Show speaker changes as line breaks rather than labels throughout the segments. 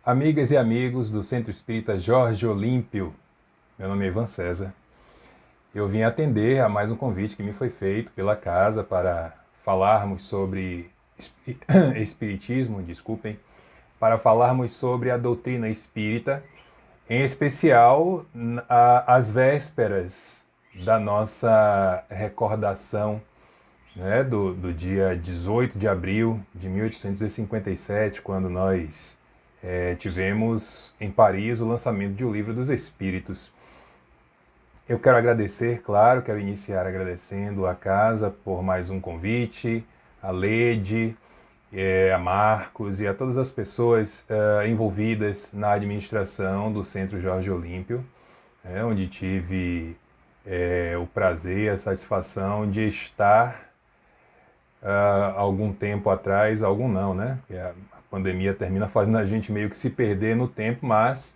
Amigas e amigos do Centro Espírita Jorge Olímpio, meu nome é Ivan César. Eu vim atender a mais um convite que me foi feito pela casa para falarmos sobre espiritismo, desculpem, para falarmos sobre a doutrina espírita, em especial às vésperas da nossa recordação, né, do dia 18 de abril de 1857, quando nós tivemos em Paris o lançamento de O Livro dos Espíritos. Eu quero agradecer, claro, quero iniciar agradecendo a casa por mais um convite, a Lede, a Marcos e a todas as pessoas envolvidas na administração do Centro Jorge Olímpio, onde tive o prazer, a satisfação de estar algum tempo atrás, algum não, né? Porque a pandemia termina fazendo a gente meio que se perder no tempo, mas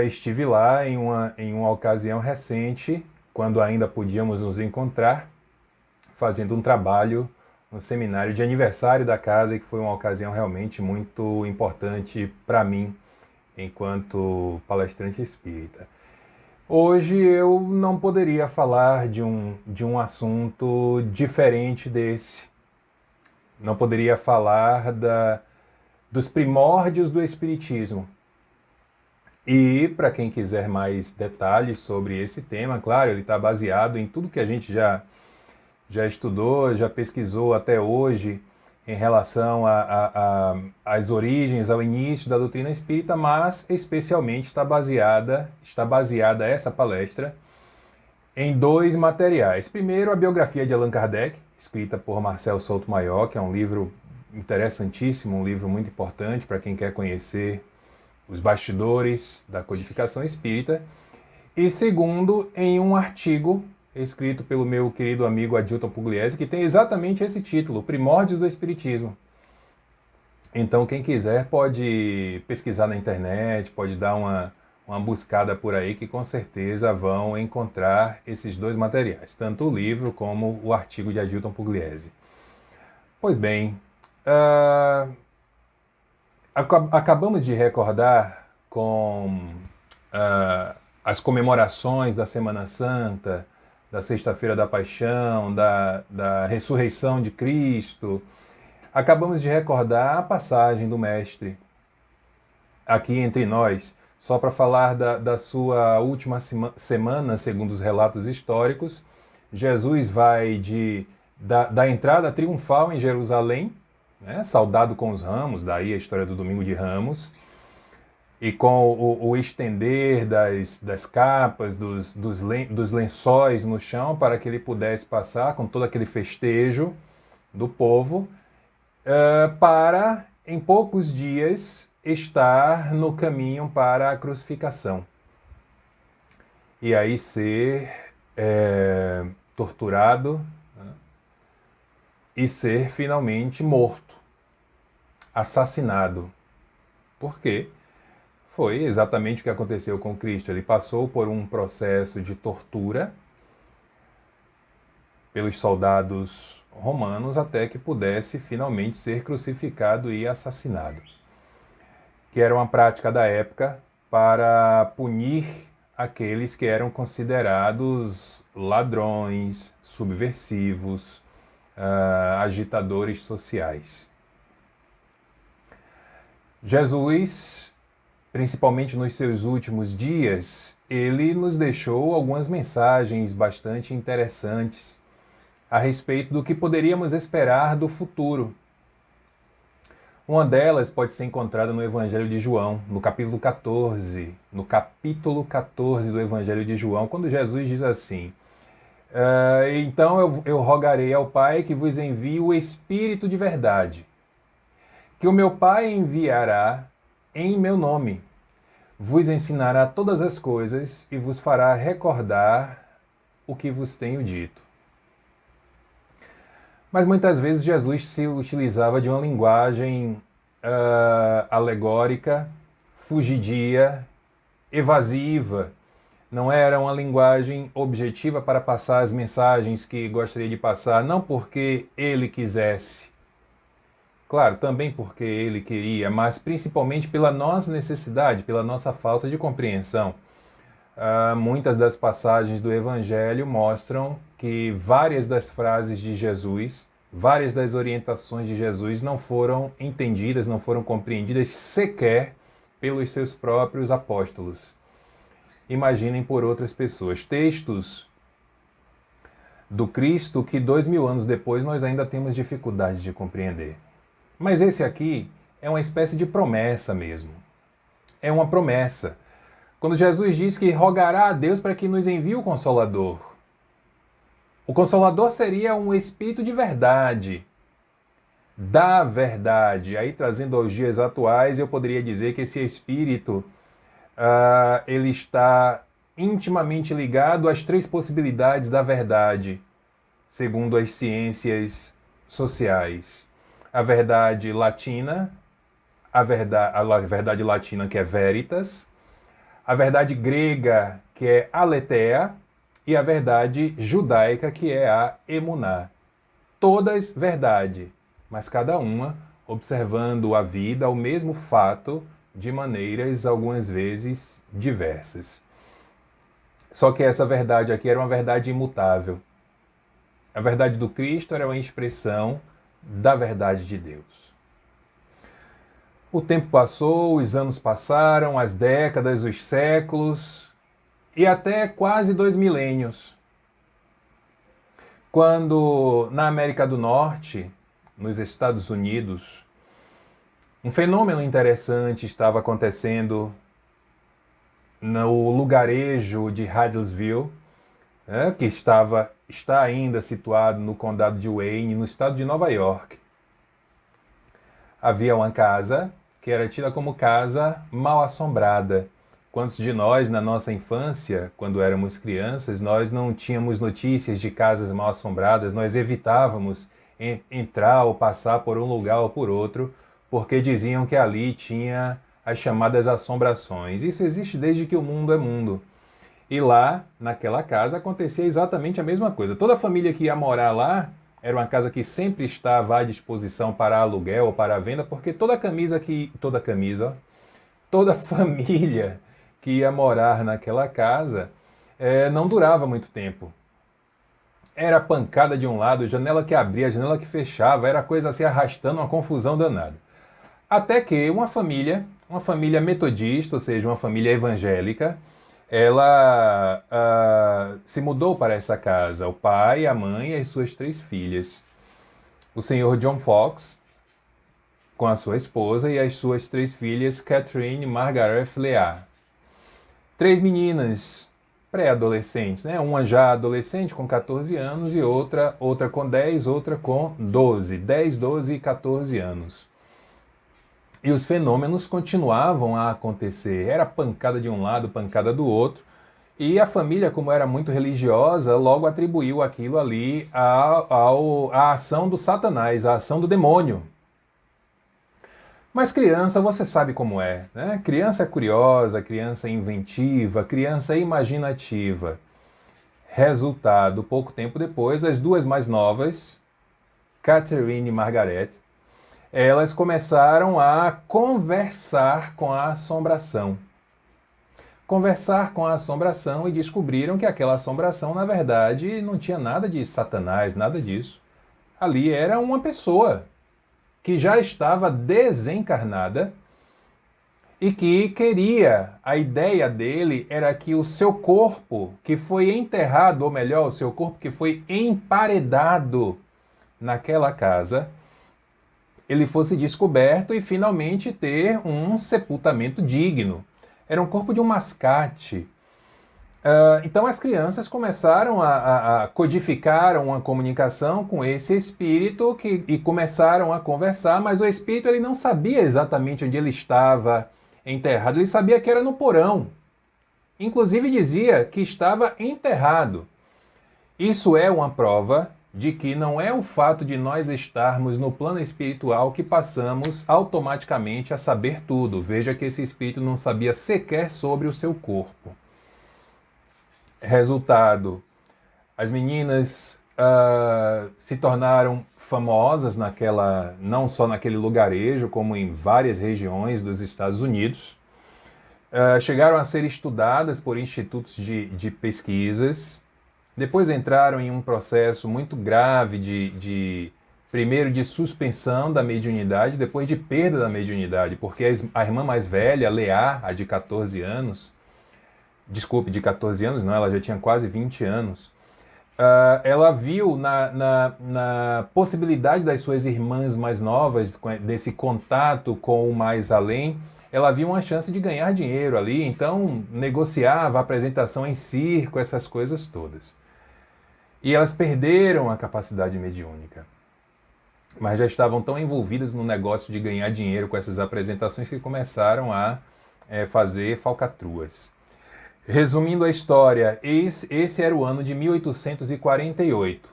estive lá em uma ocasião recente, quando ainda podíamos nos encontrar, fazendo um trabalho no seminário de aniversário da casa, que foi uma ocasião realmente muito importante para mim, enquanto palestrante espírita. Hoje eu não poderia falar de um assunto diferente desse. Não poderia falar dos primórdios do Espiritismo. E, para quem quiser mais detalhes sobre esse tema, claro, ele está baseado em tudo que a gente já estudou, já pesquisou até hoje em relação às origens, ao início da doutrina espírita, mas especialmente está baseada essa palestra em dois materiais. Primeiro, a biografia de Allan Kardec, escrita por Marcel Sotomayor, que é um livro interessantíssimo, um livro muito importante para quem quer conhecer os bastidores da codificação espírita. E segundo, em um artigo escrito pelo meu querido amigo Adilton Pugliese, que tem exatamente esse título, Primórdios do Espiritismo. Então, quem quiser pode pesquisar na internet, pode dar uma buscada por aí, que com certeza vão encontrar esses dois materiais, tanto o livro como o artigo de Adilton Pugliese. Pois bem, acabamos de recordar com as comemorações da Semana Santa, da Sexta-feira da Paixão, da ressurreição de Cristo. Acabamos de recordar a passagem do Mestre aqui entre nós, só para falar da sua última semana, segundo os relatos históricos. Jesus vai da entrada triunfal em Jerusalém, né, saudado com os ramos, daí a história do Domingo de Ramos, e com o estender das capas, dos lençóis no chão, para que ele pudesse passar com todo aquele festejo do povo, para, em poucos dias, estar no caminho para a crucificação. E aí ser torturado, né, e ser finalmente morto, assassinado. Por quê? Foi exatamente o que aconteceu com Cristo. Ele passou por um processo de tortura pelos soldados romanos até que pudesse finalmente ser crucificado e assassinado, que era uma prática da época para punir aqueles que eram considerados ladrões, subversivos, agitadores sociais. Jesus, principalmente nos seus últimos dias, ele nos deixou algumas mensagens bastante interessantes a respeito do que poderíamos esperar do futuro. Uma delas pode ser encontrada no Evangelho de João, no capítulo 14. No capítulo 14 do Evangelho de João, quando Jesus diz assim: então eu rogarei ao Pai que vos envie o Espírito de verdade, que o meu Pai enviará em meu nome. Vos ensinará todas as coisas e vos fará recordar o que vos tenho dito. Mas muitas vezes Jesus se utilizava de uma linguagem alegórica, fugidia, evasiva. Não era uma linguagem objetiva para passar as mensagens que gostaria de passar, não porque ele quisesse. Claro, também porque ele queria, mas principalmente pela nossa necessidade, pela nossa falta de compreensão. Muitas das passagens do Evangelho mostram que várias das frases de Jesus, várias das orientações de Jesus não foram entendidas, não foram compreendidas sequer pelos seus próprios apóstolos. Imaginem por outras pessoas. Textos do Cristo que 2000 anos depois nós ainda temos dificuldade de compreender. Mas esse aqui é uma espécie de promessa mesmo. É uma promessa. Quando Jesus diz que rogará a Deus para que nos envie o Consolador. O Consolador seria um Espírito de verdade, da verdade. Aí, trazendo aos dias atuais, eu poderia dizer que esse Espírito ele está intimamente ligado às três possibilidades da verdade, segundo as ciências sociais. A verdade latina, a verdade latina que é veritas, a verdade grega, que é aletheia, e a verdade judaica, que é a emuná. Todas verdade, mas cada uma observando a vida, o mesmo fato, de maneiras, algumas vezes, diversas. Só que essa verdade aqui era uma verdade imutável. A verdade do Cristo era uma expressão da verdade de Deus. O tempo passou, os anos passaram, as décadas, os séculos e até quase 2 milênios. Quando na América do Norte, nos Estados Unidos, um fenômeno interessante estava acontecendo no lugarejo de Hydesville, que está ainda situado no condado de Wayne, no estado de Nova York. Havia uma casa que era tida como casa mal assombrada. Quantos de nós, na nossa infância, quando éramos crianças, nós não tínhamos notícias de casas mal assombradas, nós evitávamos entrar ou passar por um lugar ou por outro, porque diziam que ali tinha as chamadas assombrações. Isso existe desde que o mundo é mundo. E lá, naquela casa, acontecia exatamente a mesma coisa. Toda família que ia morar lá era uma casa que sempre estava à disposição para aluguel ou para venda, porque toda família que ia morar naquela casa não durava muito tempo. Era pancada de um lado, janela que abria, janela que fechava, era coisa se arrastando, uma confusão danada. Até que uma família metodista, ou seja, uma família evangélica, ela se mudou para essa casa, o pai, a mãe e as suas 3 filhas. O senhor John Fox, com a sua esposa e as suas 3 filhas, Catherine, Margaret e Leah. 3 meninas pré-adolescentes, né? Uma já adolescente com 14 anos e outra com 10, outra com 12. 10, 12 e 14 anos. E os fenômenos continuavam a acontecer. Era pancada de um lado, pancada do outro. E a família, como era muito religiosa, logo atribuiu aquilo ali à ação do Satanás, à ação do demônio. Mas criança, você sabe como é, né? Criança é curiosa, criança é inventiva, criança é imaginativa. Resultado, pouco tempo depois, as 2 mais novas, Catherine e Margaret, elas começaram a conversar com a assombração. Conversar com a assombração e descobriram que aquela assombração, na verdade, não tinha nada de Satanás, nada disso. Ali era uma pessoa que já estava desencarnada e que queria, a ideia dele era que o seu corpo que foi enterrado, ou melhor, o seu corpo que foi emparedado naquela casa, ele fosse descoberto e finalmente ter um sepultamento digno. Era um corpo de um mascate. Então as crianças começaram a codificar uma comunicação com esse espírito e começaram a conversar, mas o espírito ele não sabia exatamente onde ele estava enterrado, ele sabia que era no porão. Inclusive dizia que estava enterrado. Isso é uma prova de que não é o fato de nós estarmos no plano espiritual que passamos automaticamente a saber tudo. Veja que esse espírito não sabia sequer sobre o seu corpo. Resultado, as meninas se tornaram famosas não só naquele lugarejo, como em várias regiões dos Estados Unidos. Chegaram a ser estudadas por institutos de pesquisas. Depois entraram em um processo muito grave primeiro de suspensão da mediunidade, depois de perda da mediunidade, porque a irmã mais velha, Leá, a de 14 anos, de 14 anos não, ela já tinha quase 20 anos, ela viu na possibilidade das suas irmãs mais novas, desse contato com o mais além, ela viu uma chance de ganhar dinheiro ali, então negociava apresentação em circo, essas coisas todas. E elas perderam a capacidade mediúnica, mas já estavam tão envolvidas no negócio de ganhar dinheiro com essas apresentações que começaram a fazer falcatruas. Resumindo a história, esse era o ano de 1848.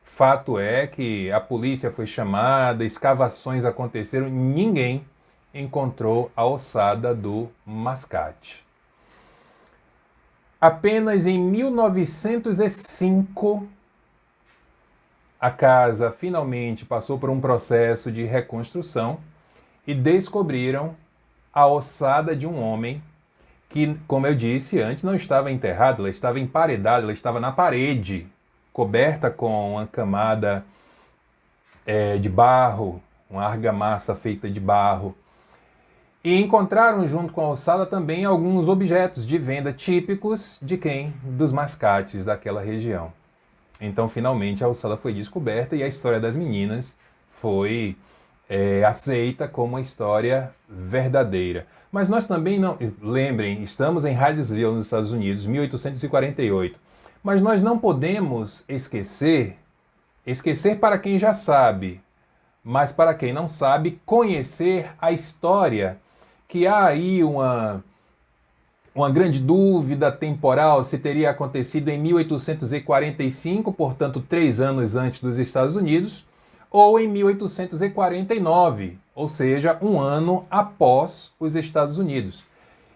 Fato é que a polícia foi chamada, escavações aconteceram, ninguém encontrou a ossada do mascate. Apenas em 1905, a casa finalmente passou por um processo de reconstrução e descobriram a ossada de um homem que, como eu disse antes, não estava enterrada, ela estava emparedada, ela estava na parede, coberta com uma camada de barro, uma argamassa feita de barro. E encontraram junto com a ossada também alguns objetos de venda típicos de quem? Dos mascates daquela região. Então, finalmente, a ossada foi descoberta e a história das meninas foi aceita como uma história verdadeira. Mas nós também não... Lembrem, estamos em Hydesville, nos Estados Unidos, 1848. Mas nós não podemos esquecer para quem já sabe, mas para quem não sabe, conhecer a história, que há aí uma grande dúvida temporal se teria acontecido em 1845, portanto 3 anos antes dos Estados Unidos, ou em 1849, ou seja, um ano após os Estados Unidos.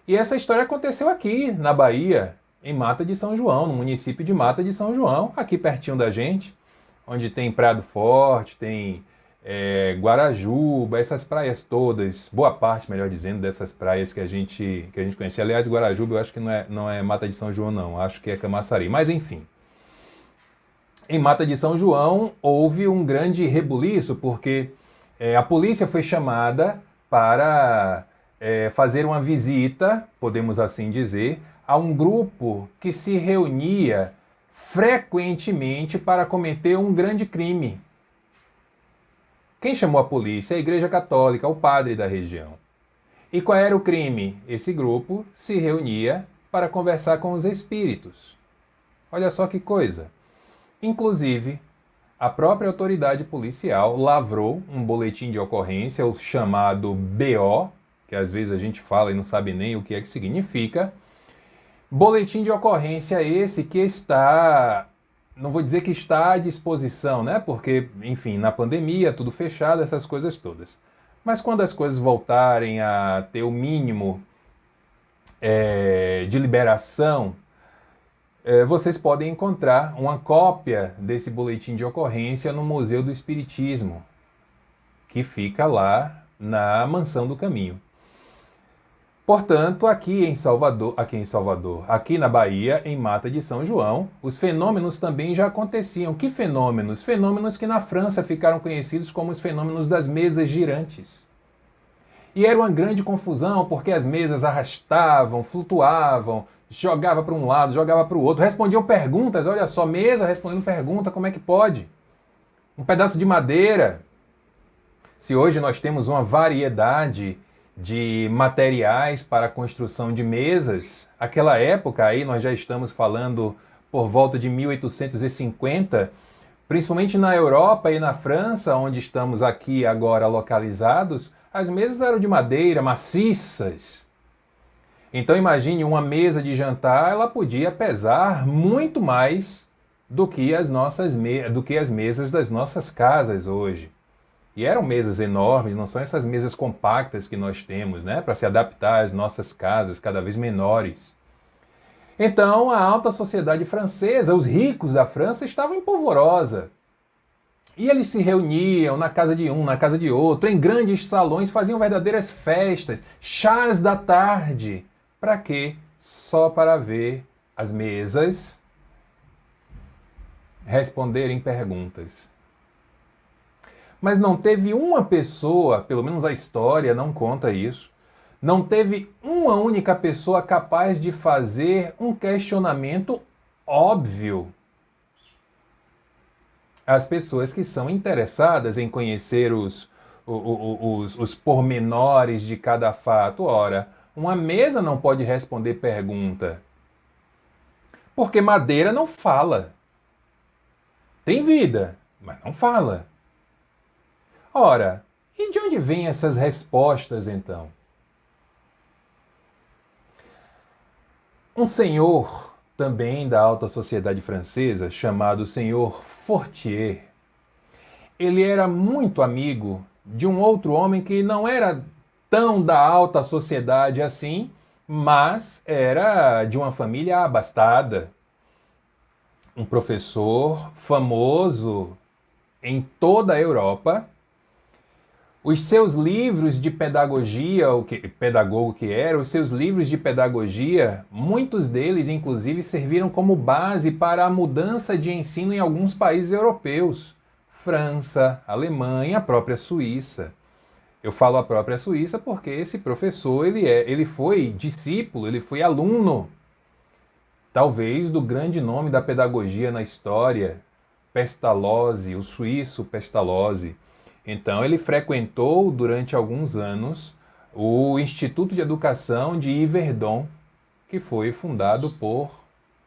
E essa história aconteceu aqui, na Bahia, em Mata de São João, no município de Mata de São João, aqui pertinho da gente, onde tem Prado Forte, tem Guarajuba, essas praias todas, boa parte, melhor dizendo, dessas praias que a gente conhece. Aliás, Guarajuba eu acho que não é Mata de São João, não, acho que é Camaçari, mas enfim. Em Mata de São João houve um grande rebuliço, porque a polícia foi chamada para fazer uma visita, podemos assim dizer, a um grupo que se reunia frequentemente para cometer um grande crime. Quem chamou a polícia? A Igreja Católica, o padre da região. E qual era o crime? Esse grupo se reunia para conversar com os espíritos. Olha só que coisa. Inclusive, a própria autoridade policial lavrou um boletim de ocorrência, o chamado BO, que às vezes a gente fala e não sabe nem o que é que significa. Boletim de ocorrência esse que está... Não vou dizer que está à disposição, né? Porque, enfim, na pandemia, tudo fechado, essas coisas todas. Mas quando as coisas voltarem a ter o mínimo de liberação, vocês podem encontrar uma cópia desse boletim de ocorrência no Museu do Espiritismo, que fica lá na Mansão do Caminho. Portanto, aqui na Bahia, em Mata de São João, os fenômenos também já aconteciam. Que fenômenos? Fenômenos que na França ficaram conhecidos como os fenômenos das mesas girantes. E era uma grande confusão, porque as mesas arrastavam, flutuavam, jogava para um lado, jogava para o outro, respondiam perguntas, olha só, mesa respondendo pergunta, como é que pode? Um pedaço de madeira. Se hoje nós temos uma variedade de materiais para a construção de mesas, aquela época aí nós já estamos falando por volta de 1850, principalmente na Europa e na França, onde estamos aqui agora localizados, as mesas eram de madeira, maciças. Então imagine uma mesa de jantar, ela podia pesar muito mais do que as mesas das nossas casas hoje. E eram mesas enormes, não são essas mesas compactas que nós temos, né, para se adaptar às nossas casas cada vez menores. Então, a alta sociedade francesa, os ricos da França, estavam em polvorosa. E eles se reuniam na casa de um, na casa de outro, em grandes salões, faziam verdadeiras festas, chás da tarde. Para quê? Só para ver as mesas responderem perguntas. Mas não teve uma pessoa, pelo menos a história não conta isso, não teve uma única pessoa capaz de fazer um questionamento óbvio. As pessoas que são interessadas em conhecer os pormenores de cada fato. Ora, uma mesa não pode responder pergunta. Porque madeira não fala. Tem vida, mas não fala. Ora, e de onde vêm essas respostas então? Um senhor, também da alta sociedade francesa, chamado senhor Fortier, ele era muito amigo de um outro homem que não era tão da alta sociedade assim, mas era de uma família abastada. Um professor famoso em toda a Europa. Os seus livros de pedagogia, o que pedagogo que era, os seus livros de pedagogia, muitos deles inclusive serviram como base para a mudança de ensino em alguns países europeus. França, Alemanha, a própria Suíça. Eu falo a própria Suíça porque esse professor ele foi discípulo, ele foi aluno, talvez do grande nome da pedagogia na história, Pestalozzi, o suíço Pestalozzi. Então ele frequentou durante alguns anos o Instituto de Educação de Yverdon, que foi fundado por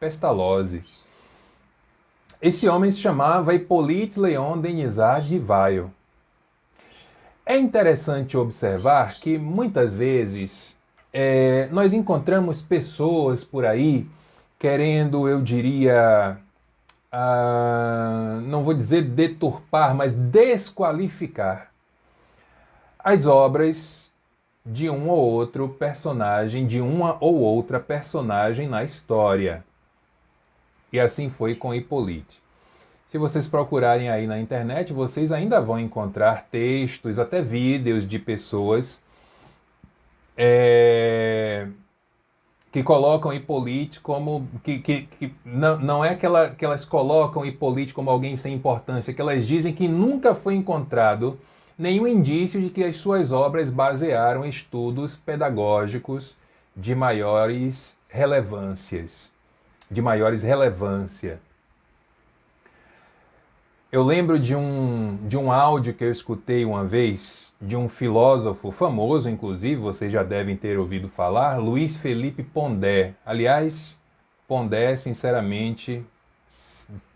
Pestalozzi. Esse homem se chamava Hippolyte Léon Denisard Rivail. É interessante observar que muitas vezes nós encontramos pessoas por aí querendo, eu diria, não vou dizer deturpar, mas desqualificar as obras de um ou outro personagem, de uma ou outra personagem na história. E assim foi com Hippolyte. Se vocês procurarem aí na internet, vocês ainda vão encontrar textos, até vídeos de pessoas que colocam Hippolyte como... que não é que elas colocam Hippolyte como alguém sem importância, que elas dizem que nunca foi encontrado nenhum indício de que as suas obras basearam estudos pedagógicos de maiores relevância. Eu lembro de um áudio que eu escutei uma vez de um filósofo famoso, inclusive, vocês já devem ter ouvido falar, Luiz Felipe Pondé. Aliás, Pondé, sinceramente,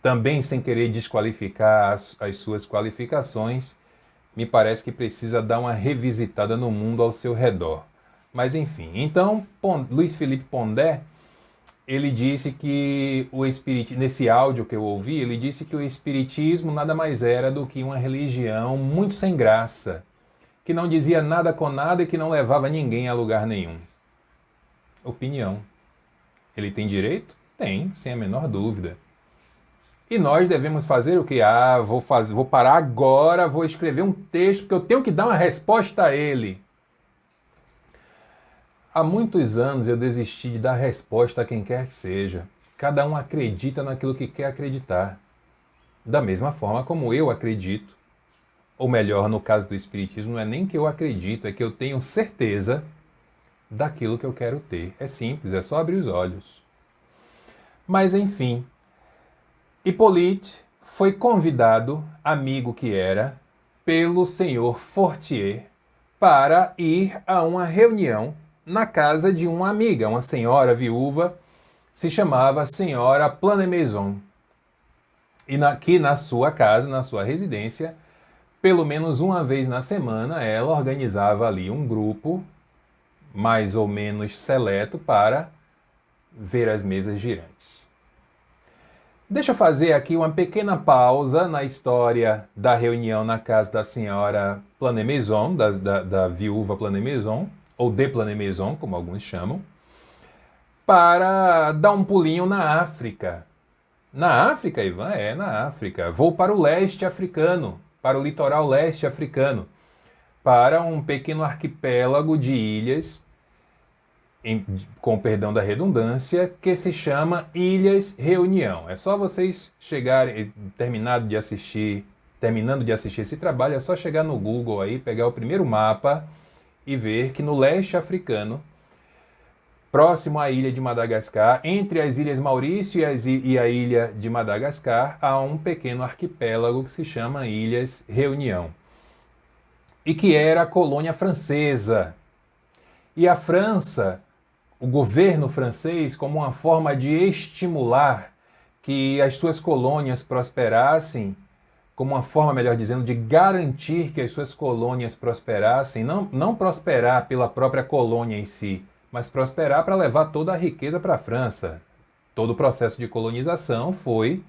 também sem querer desqualificar as suas qualificações, me parece que precisa dar uma revisitada no mundo ao seu redor. Mas enfim, então, Luiz Felipe Pondé, ele disse que nesse áudio que eu ouvi, ele disse que o espiritismo nada mais era do que uma religião muito sem graça, que não dizia nada com nada e que não levava ninguém a lugar nenhum. Opinião. Ele tem direito? Tem, sem a menor dúvida. E nós devemos fazer o quê? Vou parar agora, vou escrever um texto, porque eu tenho que dar uma resposta a ele. Há muitos anos eu desisti de dar resposta a quem quer que seja. Cada um acredita naquilo que quer acreditar. Da mesma forma como eu acredito. Ou melhor, no caso do Espiritismo, não é nem que eu acredito, é que eu tenho certeza daquilo que eu quero ter. É simples, é só abrir os olhos. Mas enfim, Hippolyte foi convidado, amigo que era, pelo senhor Fortier para ir a uma reunião na casa de uma amiga, uma senhora viúva, se chamava Senhora Plannemaison. E que na sua casa, na sua residência, pelo menos uma vez na semana, ela organizava ali um grupo, mais ou menos seleto, para ver as mesas girantes. Deixa eu fazer aqui uma pequena pausa na história da reunião na casa da senhora Plannemaison, da viúva Plannemaison, ou de Plannemaison, como alguns chamam, para dar um pulinho na África. Na África, Ivan? É, na África. Vou para o leste africano, para o litoral leste africano, para um pequeno arquipélago de ilhas, com perdão da redundância, que se chama Ilhas Reunião. É só vocês chegarem, terminando de assistir esse trabalho, é só chegar no Google aí, pegar o primeiro mapa e ver que no leste africano, próximo à ilha de Madagascar, entre as Ilhas Maurício e a ilha de Madagascar, há um pequeno arquipélago que se chama Ilhas Reunião, e que era a colônia francesa. E a França, o governo francês, como uma forma de estimular que as suas colônias prosperassem, como uma forma, melhor dizendo, de garantir que as suas colônias prosperassem, não prosperar pela própria colônia em si, mas prosperar para levar toda a riqueza para a França. Todo o processo de colonização foi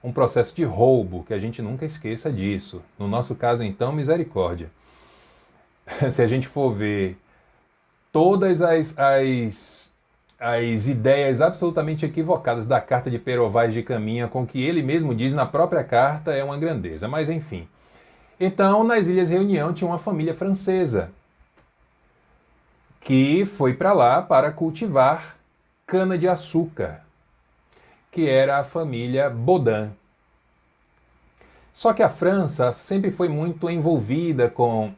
um processo de roubo, que a gente nunca esqueça disso. No nosso caso, então, misericórdia. Se a gente for ver todas as ideias absolutamente equivocadas da carta de Pero Vaz de Caminha, com que ele mesmo diz na própria carta, é uma grandeza. Mas enfim. Então, nas Ilhas Reunião tinha uma família francesa que foi para lá para cultivar cana-de-açúcar, que era a família Baudin. Só que a França sempre foi muito envolvida com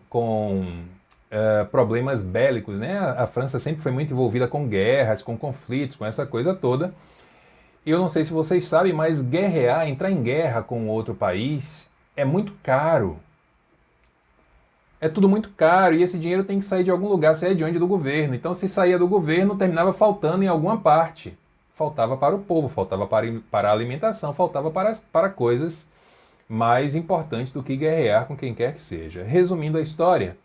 problemas bélicos, né? A França sempre foi muito envolvida com guerras, com conflitos, com essa coisa toda. E eu não sei se vocês sabem, mas guerrear, entrar em guerra com outro país é muito caro. É tudo muito caro e esse dinheiro tem que sair de algum lugar, sair de onde? Do governo. Então, se saía do governo, terminava faltando em alguma parte. Faltava para o povo, faltava para a alimentação, faltava para coisas mais importantes do que guerrear com quem quer que seja. Resumindo a história,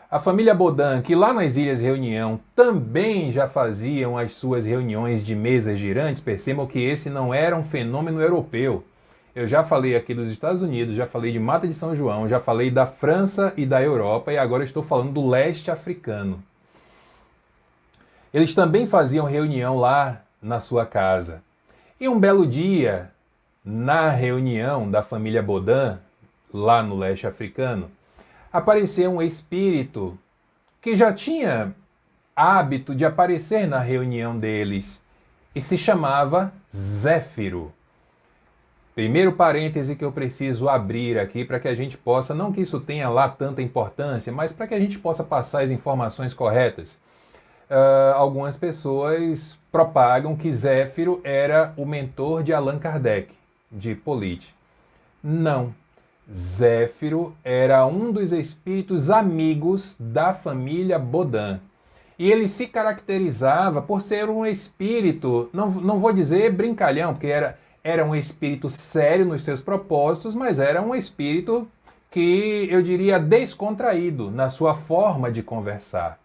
a família Baudin, que lá nas Ilhas Reunião também já faziam as suas reuniões de mesas girantes, percebam que esse não era um fenômeno europeu. Eu já falei aqui dos Estados Unidos, já falei de Mata de São João, já falei da França e da Europa e agora estou falando do leste africano. Eles também faziam reunião lá na sua casa. E um belo dia, na reunião da família Baudin, lá no leste africano, apareceu um espírito que já tinha hábito de aparecer na reunião deles e se chamava Zéfiro. Primeiro parêntese que eu preciso abrir aqui para que a gente possa, não que isso tenha lá tanta importância, mas para que a gente possa passar as informações corretas. Algumas pessoas propagam que Zéfiro era o mentor de Allan Kardec, de Hippolyte. Não. Zéfiro era um dos espíritos amigos da família Baudin. E ele se caracterizava por ser um espírito, não vou dizer brincalhão, porque era um espírito sério nos seus propósitos, mas era um espírito que eu diria descontraído na sua forma de conversar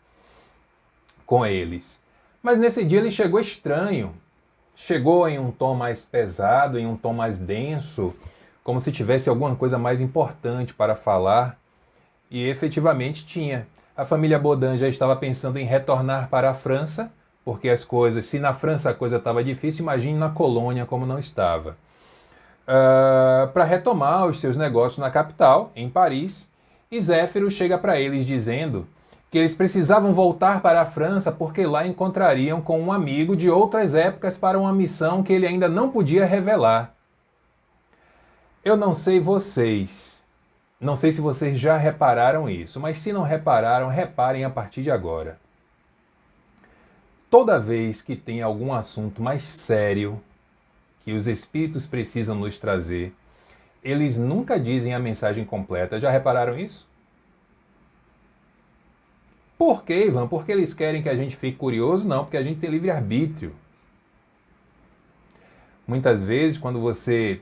com eles. Mas nesse dia ele chegou estranho, chegou em um tom mais pesado, em um tom mais denso, como se tivesse alguma coisa mais importante para falar, e efetivamente tinha. A família Baudin já estava pensando em retornar para a França, porque as coisas, se na França a coisa estava difícil, imagine na colônia como não estava. Para retomar os seus negócios na capital, em Paris, e Zéfiro chega para eles dizendo que eles precisavam voltar para a França porque lá encontrariam com um amigo de outras épocas para uma missão que ele ainda não podia revelar. Eu não sei vocês, não sei se vocês já repararam isso, mas se não repararam, reparem a partir de agora. Toda vez que tem algum assunto mais sério que os espíritos precisam nos trazer, eles nunca dizem a mensagem completa. Já repararam isso? Por quê, Ivan? Porque eles querem que a gente fique curioso? Não, porque a gente tem livre-arbítrio. Muitas vezes, quando você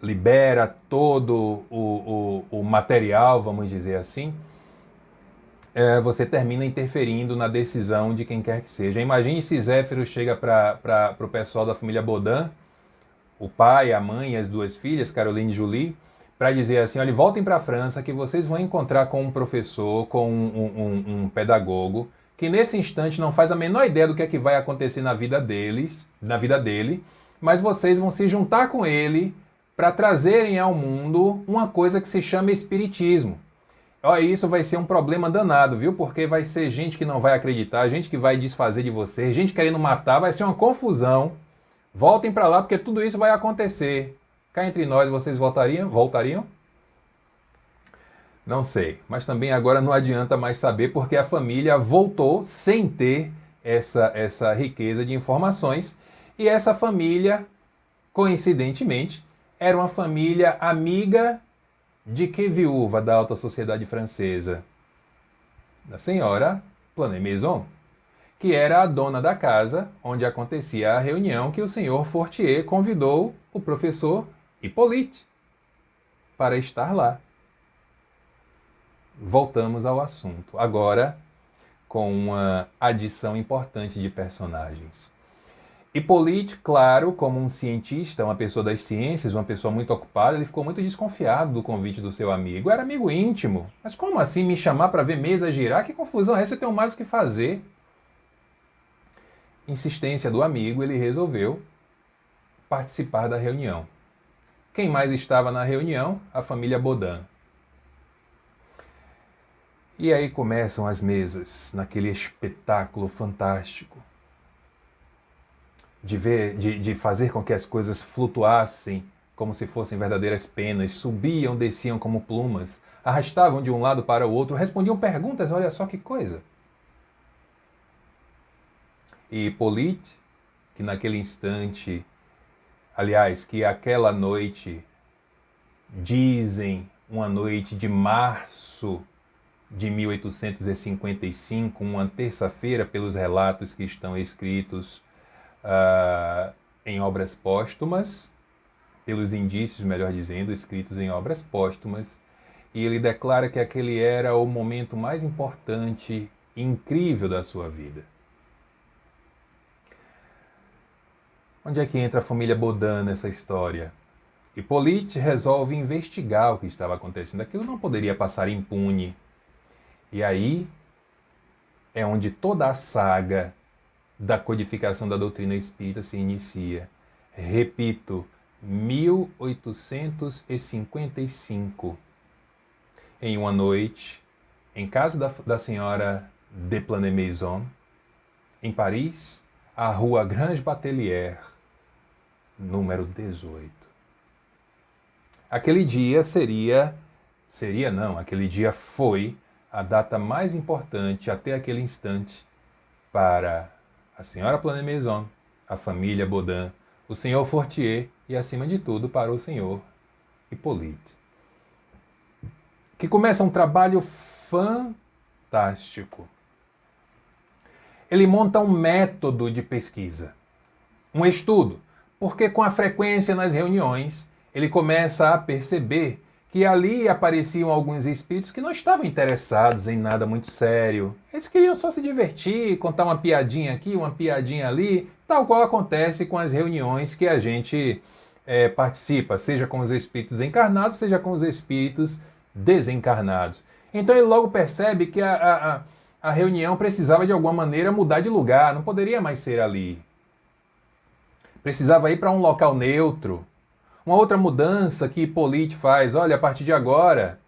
libera todo o material, vamos dizer assim, você termina interferindo na decisão de quem quer que seja. Imagine se Zéfiro chega para o pessoal da família Baudin, o pai, a mãe e as duas filhas, Caroline e Julie, para dizer assim, olha, voltem para a França que vocês vão encontrar com um professor, com um pedagogo, que nesse instante não faz a menor ideia do que é que vai acontecer na vida dele, mas vocês vão se juntar com ele para trazerem ao mundo uma coisa que se chama espiritismo. Olha, isso vai ser um problema danado, viu? Porque vai ser gente que não vai acreditar, gente que vai desfazer de você, gente querendo matar, vai ser uma confusão. Voltem para lá porque tudo isso vai acontecer. Cá entre nós, vocês voltariam? Voltariam? Não sei, mas também agora não adianta mais saber porque a família voltou sem ter essa riqueza de informações e essa família, coincidentemente, era uma família amiga de que viúva da alta sociedade francesa? Da senhora Plane-Maison, que era a dona da casa onde acontecia a reunião que o senhor Fortier convidou o professor Hippolyte para estar lá. Voltamos ao assunto, agora com uma adição importante de personagens. Hippolyte, claro, como um cientista, uma pessoa das ciências, uma pessoa muito ocupada, ele ficou muito desconfiado do convite do seu amigo. Era amigo íntimo. Mas como assim me chamar para ver mesa girar? Que confusão é essa? Eu tenho mais o que fazer. Insistência do amigo, ele resolveu participar da reunião. Quem mais estava na reunião? A família Baudin. E aí começam as mesas, naquele espetáculo fantástico de fazer com que as coisas flutuassem como se fossem verdadeiras penas, subiam, desciam como plumas, arrastavam de um lado para o outro, respondiam perguntas, olha só que coisa. E Hippolyte, que naquele instante, aliás, que aquela noite, dizem uma noite de março de 1855, uma terça-feira, pelos relatos que estão escritos em obras póstumas, pelos indícios, melhor dizendo, escritos em obras póstumas, e ele declara que aquele era o momento mais importante e incrível da sua vida. Onde é que entra a família Baudin nessa história? Hippolyte resolve investigar o que estava acontecendo. Aquilo não poderia passar impune. E aí é onde toda a saga da codificação da doutrina espírita se inicia. Repito, 1855. Em uma noite, em casa da senhora de Plane-Maison, em Paris, a rua Grange Batelier, número 18. Aquele dia aquele dia foi a data mais importante até aquele instante para a senhora Plane-Maison, a família Baudin, o senhor Fortier e, acima de tudo, para o senhor Hippolyte, que começa um trabalho fantástico. Ele monta um método de pesquisa, um estudo, porque com a frequência nas reuniões, ele começa a perceber que ali apareciam alguns espíritos que não estavam interessados em nada muito sério. Eles queriam só se divertir, contar uma piadinha aqui, uma piadinha ali, tal qual acontece com as reuniões que a gente participa, seja com os espíritos encarnados, seja com os espíritos desencarnados. Então ele logo percebe que a reunião precisava de alguma maneira mudar de lugar, não poderia mais ser ali. Precisava ir para um local neutro. Uma outra mudança que Hippolyte faz, olha, a partir de agora,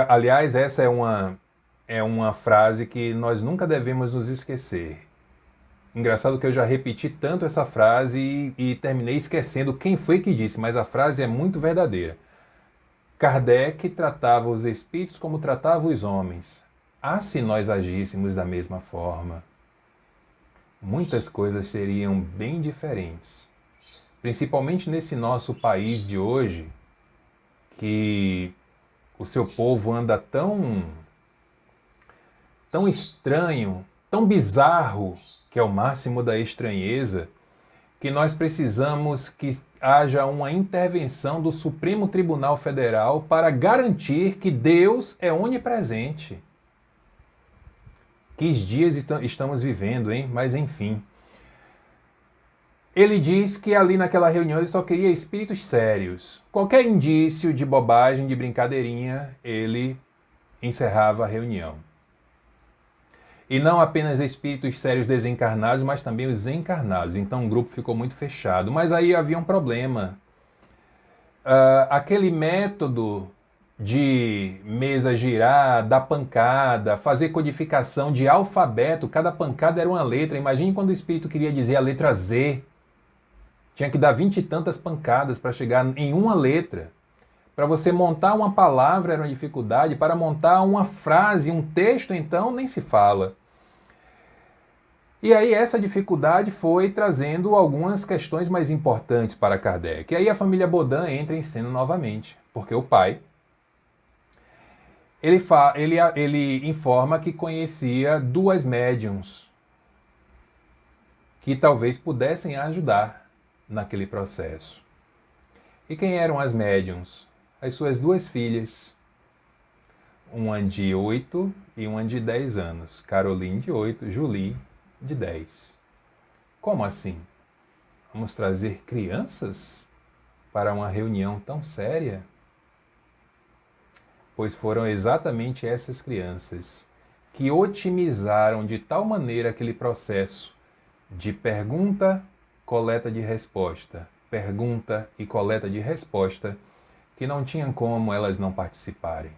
aliás, essa é uma frase que nós nunca devemos nos esquecer. Engraçado que eu já repeti tanto essa frase e terminei esquecendo quem foi que disse, mas a frase é muito verdadeira. Kardec tratava os espíritos como tratava os homens. Ah, se nós agíssemos da mesma forma, muitas coisas seriam bem diferentes. Principalmente nesse nosso país de hoje, que o seu povo anda tão estranho, tão bizarro, que é o máximo da estranheza, que nós precisamos que haja uma intervenção do Supremo Tribunal Federal para garantir que Deus é onipresente. Que dias estamos vivendo, hein? Mas enfim. Ele diz que ali naquela reunião ele só queria espíritos sérios. Qualquer indício de bobagem, de brincadeirinha, ele encerrava a reunião. E não apenas espíritos sérios desencarnados, mas também os encarnados. Então o grupo ficou muito fechado. Mas aí havia um problema. Aquele método de mesa girar, dar pancada, fazer codificação de alfabeto, cada pancada era uma letra. Imagine quando o espírito queria dizer a letra Z. Tinha que dar 20 e tantas pancadas para chegar em uma letra. Para você montar uma palavra era uma dificuldade, para montar uma frase, um texto, então, nem se fala. E aí essa dificuldade foi trazendo algumas questões mais importantes para Kardec. E aí a família Baudin entra em cena novamente, porque o pai, ele informa que conhecia duas médiums que talvez pudessem ajudar naquele processo. E quem eram as médiums? As suas duas filhas, uma de 8 e uma de 10 anos, Caroline de 8, Julie de 10. Como assim? Vamos trazer crianças para uma reunião tão séria? Pois foram exatamente essas crianças que otimizaram de tal maneira aquele processo de pergunta, coleta de resposta, pergunta e coleta de resposta, que não tinham como elas não participarem.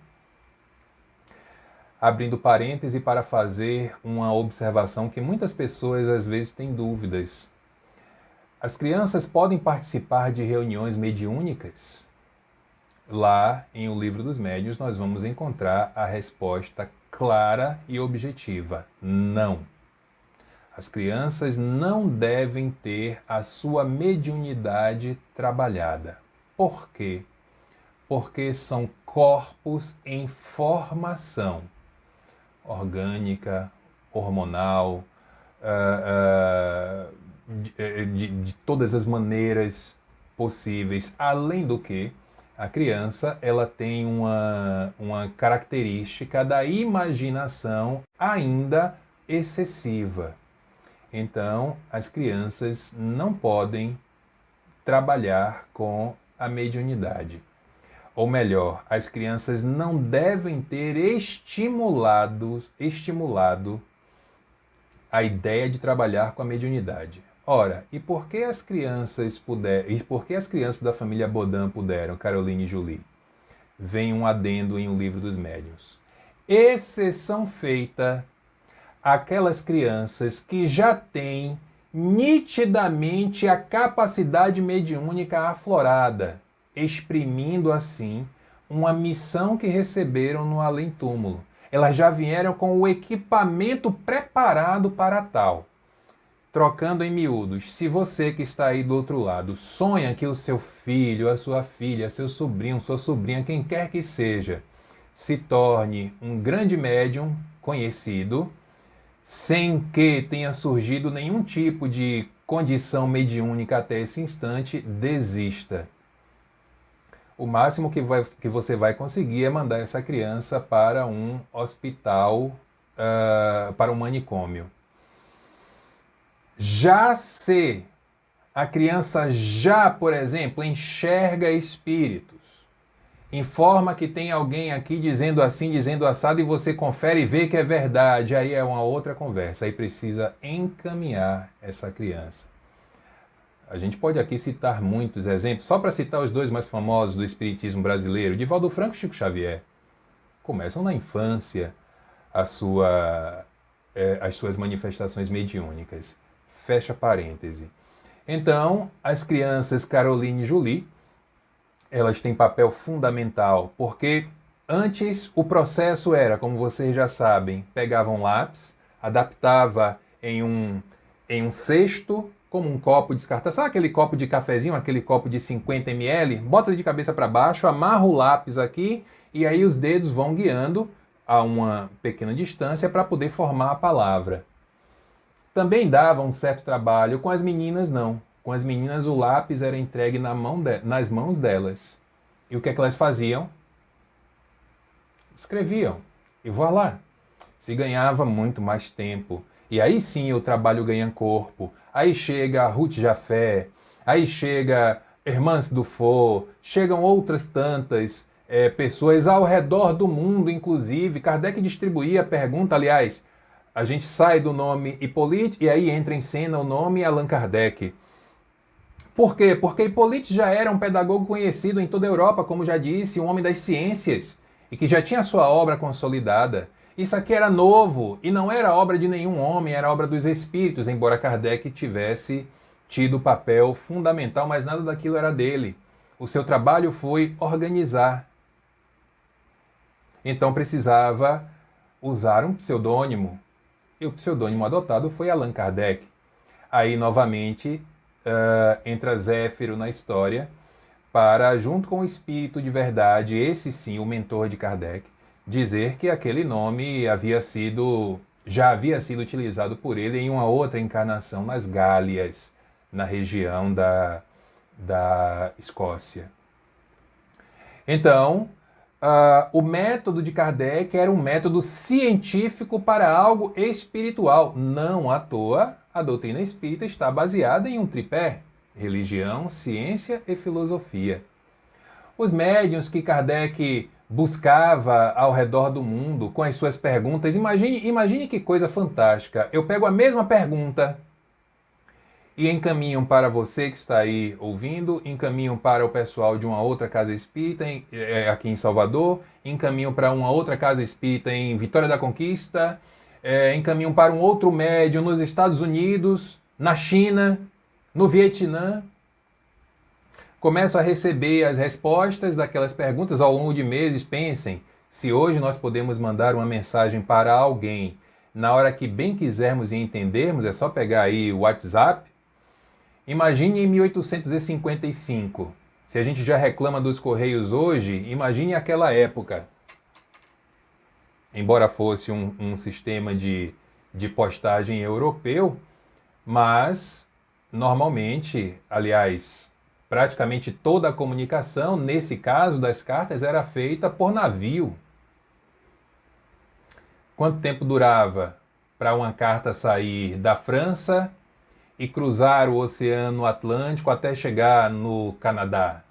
Abrindo parêntese para fazer uma observação que muitas pessoas às vezes têm dúvidas. As crianças podem participar de reuniões mediúnicas? Lá, em O Livro dos Médiuns, nós vamos encontrar a resposta clara e objetiva: não. As crianças não devem ter a sua mediunidade trabalhada. Por quê? Porque são corpos em formação orgânica, hormonal, de todas as maneiras possíveis. Além do que, a criança ela tem uma característica da imaginação ainda excessiva. Então, as crianças não podem trabalhar com a mediunidade. Ou melhor, as crianças não devem ter estimulado a ideia de trabalhar com a mediunidade. Ora, e por que as crianças da família Baudin puderam, Caroline e Julie? Vem um adendo em O Livro dos Médiuns. Exceção feita aquelas crianças que já têm nitidamente a capacidade mediúnica aflorada, exprimindo assim uma missão que receberam no além-túmulo. Elas já vieram com o equipamento preparado para tal. Trocando em miúdos, se você que está aí do outro lado sonha que o seu filho, a sua filha, seu sobrinho, sua sobrinha, quem quer que seja, se torne um grande médium conhecido, sem que tenha surgido nenhum tipo de condição mediúnica até esse instante, desista. O máximo que você vai conseguir é mandar essa criança para um hospital, para um manicômio. Já se a criança por exemplo, enxerga espíritos, informa que tem alguém aqui dizendo assim, dizendo assado, e você confere e vê que é verdade, aí é uma outra conversa, aí precisa encaminhar essa criança. A gente pode aqui citar muitos exemplos, só para citar os dois mais famosos do espiritismo brasileiro, Divaldo Franco e Chico Xavier. Começam na infância as suas manifestações mediúnicas. Fecha parêntese. Então, as crianças Caroline e Julie, elas têm papel fundamental, porque antes o processo era, como vocês já sabem, pegava um lápis, adaptava em um cesto, como um copo descartável. Sabe aquele copo de cafezinho, aquele copo de 50 ml? Bota ele de cabeça para baixo, amarra o lápis aqui, e aí os dedos vão guiando a uma pequena distância para poder formar a palavra. Também dava um certo trabalho, com as meninas não. Com as meninas o lápis era entregue nas mãos delas. E o que é que elas faziam? Escreviam. E voilà. Se ganhava muito mais tempo. E aí sim o trabalho ganha corpo. Aí chega a Ruth Jafé, aí chega Hermance Dufour, chegam outras tantas pessoas ao redor do mundo, inclusive. Kardec distribuía a pergunta, aliás, A gente sai do nome Hippolyte e aí entra em cena o nome Allan Kardec. Por quê? Porque Hippolyte já era um pedagogo conhecido em toda a Europa, como já disse, um homem das ciências, e que já tinha sua obra consolidada. Isso aqui era novo, e não era obra de nenhum homem, era obra dos espíritos, embora Kardec tivesse tido papel fundamental, mas nada daquilo era dele. O seu trabalho foi organizar. Então precisava usar um pseudônimo, e o pseudônimo adotado foi Allan Kardec. Aí, novamente, entra Zéfiro na história para, junto com o espírito de verdade, esse sim, o mentor de Kardec, dizer que aquele nome já havia sido utilizado por ele em uma outra encarnação nas Gálias, na região da Escócia. Então, o método de Kardec era um método científico para algo espiritual. Não à toa, a doutrina espírita está baseada em um tripé: religião, ciência e filosofia. Os médiuns que Kardec buscava ao redor do mundo com as suas perguntas, imagine que coisa fantástica. Eu pego a mesma pergunta e encaminham para você que está aí ouvindo, encaminham para o pessoal de uma outra casa espírita aqui em Salvador, encaminham para uma outra casa espírita em Vitória da Conquista, encaminham para um outro médium nos Estados Unidos, na China, no Vietnã. Começo a receber as respostas daquelas perguntas ao longo de meses. Pensem, se hoje nós podemos mandar uma mensagem para alguém, na hora que bem quisermos e entendermos, é só pegar aí o WhatsApp. Imagine em 1855. Se a gente já reclama dos Correios hoje, imagine aquela época. Embora fosse um sistema de postagem europeu, mas normalmente, aliás, praticamente toda a comunicação, nesse caso das cartas, era feita por navio. Quanto tempo durava para uma carta sair da França e cruzar o Oceano Atlântico até chegar no Canadá?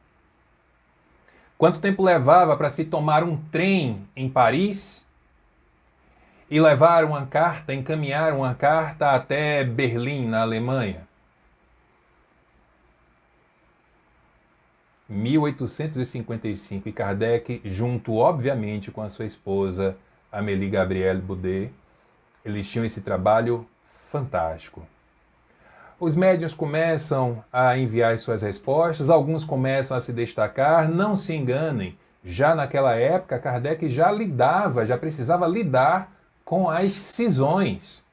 Quanto tempo levava para se tomar um trem em Paris e levar uma carta, encaminhar uma carta até Berlim, na Alemanha? 1855, e Kardec, junto obviamente com a sua esposa Amélie Gabrielle Boudet, eles tinham esse trabalho fantástico. Os médiuns começam a enviar suas respostas, alguns começam a se destacar. Não se enganem, já naquela época Kardec já precisava lidar com as cisões.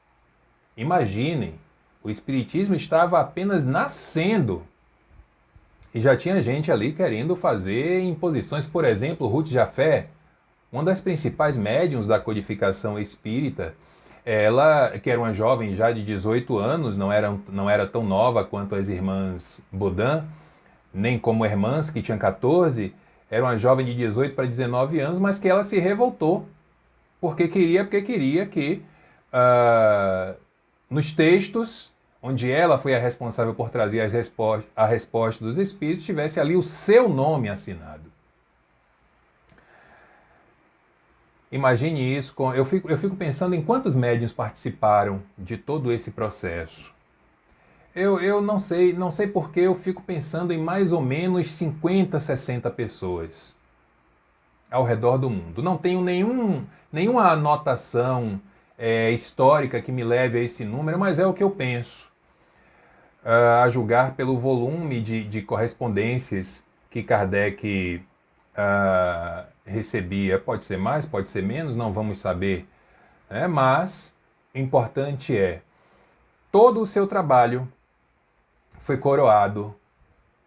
Imaginem, o Espiritismo estava apenas nascendo e já tinha gente ali querendo fazer imposições. Por exemplo, Ruth Jafé, uma das principais médiuns da codificação espírita, ela, que era uma jovem já de 18 anos, não era tão nova quanto as irmãs Baudin, nem como Hermãs, que tinha 14, era uma jovem de 18 para 19 anos, mas que ela se revoltou, porque queria que nos textos, onde ela foi a responsável por trazer a resposta dos espíritos, tivesse ali o seu nome assinado. Imagine isso. Eu fico pensando em quantos médiuns participaram de todo esse processo. Eu não sei porque eu fico pensando em mais ou menos 50, 60 pessoas ao redor do mundo. Não tenho nenhuma anotação histórica que me leve a esse número, mas é o que eu penso. A julgar pelo volume de correspondências que Kardec recebia. Pode ser mais, pode ser menos, não vamos saber. Mas importante todo o seu trabalho foi coroado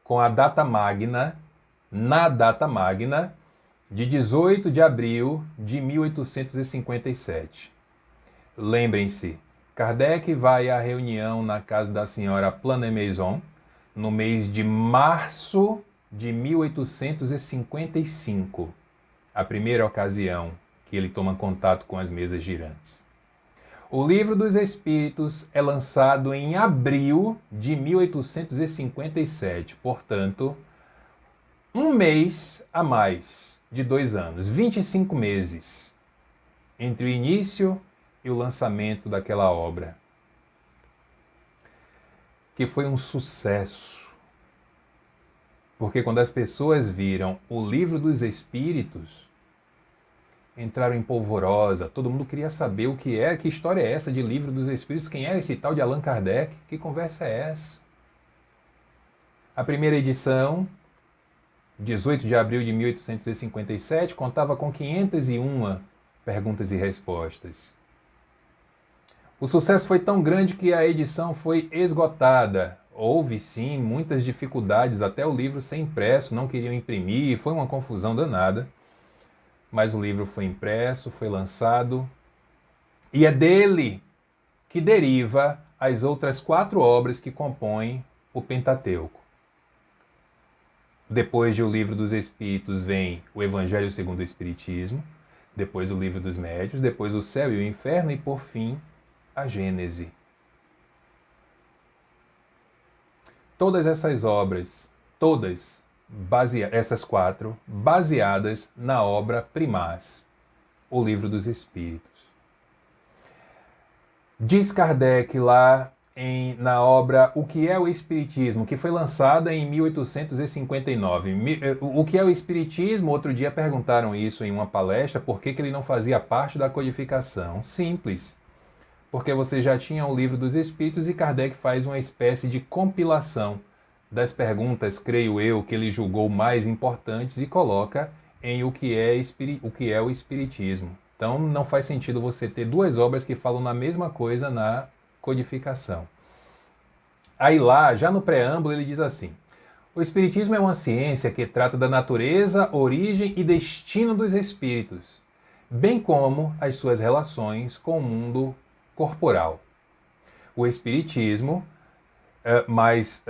com a data magna, na data magna, de 18 de abril de 1857. Lembrem-se, Kardec vai à reunião na casa da senhora Plane-Maison no mês de março de 1855, a primeira ocasião que ele toma contato com as mesas girantes. O Livro dos Espíritos é lançado em abril de 1857, portanto, um mês a mais de 2 anos, 25 meses, entre o início e o lançamento daquela obra, que foi um sucesso. Porque quando as pessoas viram o Livro dos Espíritos, entraram em polvorosa, todo mundo queria saber o que é, que história é essa de Livro dos Espíritos, quem era esse tal de Allan Kardec, que conversa é essa? A primeira edição, 18 de abril de 1857, contava com 501 perguntas e respostas. O sucesso foi tão grande que a edição foi esgotada. Houve, sim, muitas dificuldades, até o livro ser impresso, não queriam imprimir, foi uma confusão danada. Mas o livro foi impresso, foi lançado, e é dele que deriva as outras 4 obras que compõem o Pentateuco. Depois de O Livro dos Espíritos vem o Evangelho segundo o Espiritismo, depois o Livro dos Médiuns, depois o Céu e o Inferno e, por fim, a Gênese. Todas essas obras, essas 4, baseadas na obra primaz, o Livro dos Espíritos. Diz Kardec lá na obra O que é o Espiritismo, que foi lançada em 1859. O que é o Espiritismo? Outro dia perguntaram isso em uma palestra, por que ele não fazia parte da codificação. Simples, porque você já tinha o Livro dos Espíritos e Kardec faz uma espécie de compilação das perguntas, creio eu, que ele julgou mais importantes e coloca em o que é o Espiritismo. Então não faz sentido você ter 2 obras que falam na mesma coisa na codificação. Aí lá, já no preâmbulo, ele diz assim: o Espiritismo é uma ciência que trata da natureza, origem e destino dos espíritos, bem como as suas relações com o mundo corporal. O Espiritismo, mais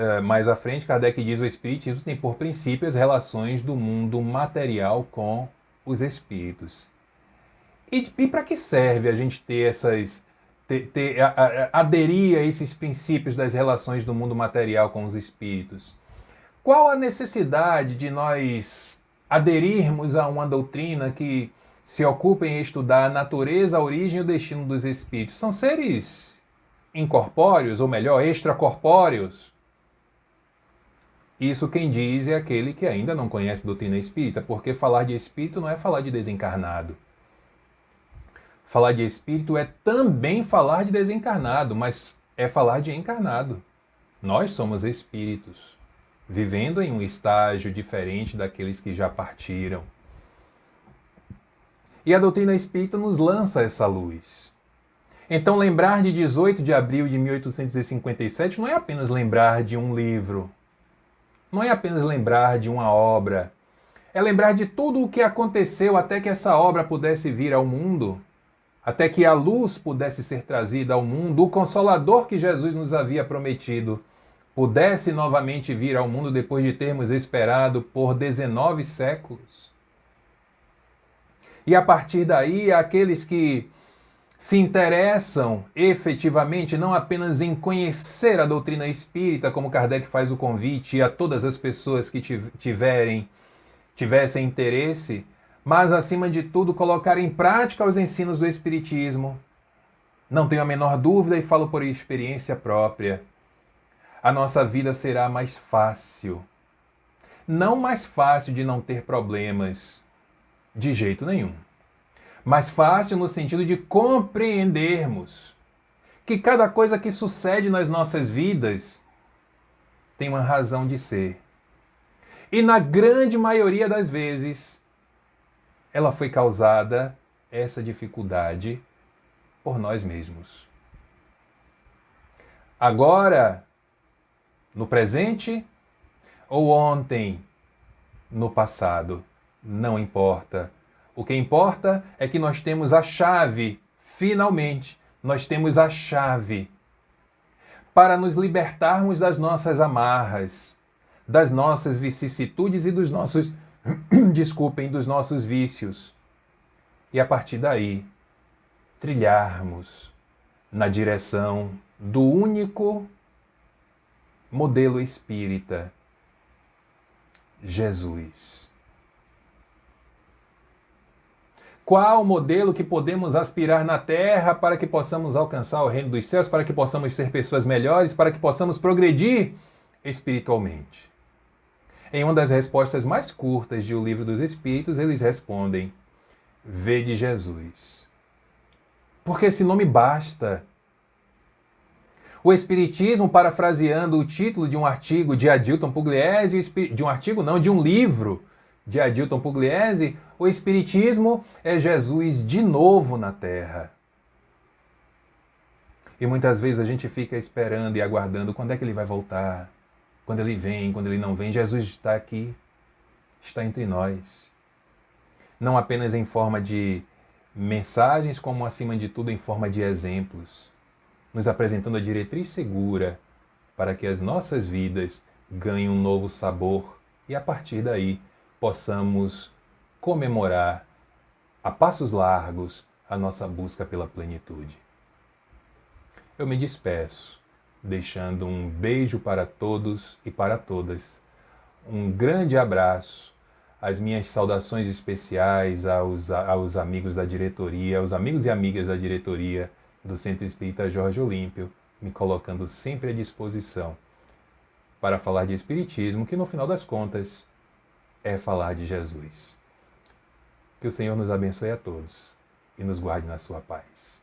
à frente, Kardec diz: o Espiritismo tem por princípio as relações do mundo material com os espíritos. E para que serve a gente ter aderir a esses princípios das relações do mundo material com os espíritos? Qual a necessidade de nós aderirmos a uma doutrina que se ocupa em estudar a natureza, a origem e o destino dos espíritos? São seres incorpóreos, ou melhor, extracorpóreos. Isso quem diz é aquele que ainda não conhece a doutrina espírita, porque falar de espírito não é falar de desencarnado. Falar de espírito é também falar de desencarnado, mas é falar de encarnado. Nós somos espíritos, vivendo em um estágio diferente daqueles que já partiram. E a doutrina espírita nos lança essa luz. Então, lembrar de 18 de abril de 1857 não é apenas lembrar de um livro, não é apenas lembrar de uma obra, é lembrar de tudo o que aconteceu até que essa obra pudesse vir ao mundo, até que a luz pudesse ser trazida ao mundo, o Consolador que Jesus nos havia prometido pudesse novamente vir ao mundo depois de termos esperado por 19 séculos. E a partir daí, aqueles que se interessam efetivamente não apenas em conhecer a doutrina espírita, como Kardec faz o convite a todas as pessoas que tivessem interesse, mas, acima de tudo, colocar em prática os ensinos do Espiritismo. Não tenho a menor dúvida e falo por experiência própria. A nossa vida será mais fácil. Não mais fácil de não ter problemas, de jeito nenhum. Mais fácil no sentido de compreendermos que cada coisa que sucede nas nossas vidas tem uma razão de ser. E na grande maioria das vezes, ela foi causada, essa dificuldade, por nós mesmos. Agora, no presente, ou ontem, no passado, não importa. O que importa é que nós temos a chave, finalmente, nós temos a chave para nos libertarmos das nossas amarras, das nossas vicissitudes e dos nossos, dos nossos vícios. E a partir daí, trilharmos na direção do único modelo espírita, Jesus. Qual o modelo que podemos aspirar na Terra para que possamos alcançar o reino dos céus, para que possamos ser pessoas melhores, para que possamos progredir espiritualmente? Em uma das respostas mais curtas de O Livro dos Espíritos, eles respondem: Vede Jesus. Porque esse nome basta. O Espiritismo, parafraseando o título de um artigo de Adilton Pugliese, de um livro de Adilton Pugliese, o Espiritismo é Jesus de novo na Terra. E muitas vezes a gente fica esperando e aguardando quando é que ele vai voltar, quando ele vem, quando ele não vem. Jesus está aqui, está entre nós. Não apenas em forma de mensagens, como acima de tudo em forma de exemplos, nos apresentando a diretriz segura para que as nossas vidas ganhem um novo sabor e a partir daí possamos comemorar a passos largos a nossa busca pela plenitude. Eu me despeço, deixando um beijo para todos e para todas, um grande abraço, as minhas saudações especiais aos amigos da diretoria, aos amigos e amigas da diretoria do Centro Espírita Jorge Olímpio, me colocando sempre à disposição para falar de Espiritismo, que no final das contas é falar de Jesus. Que o Senhor nos abençoe a todos e nos guarde na sua paz.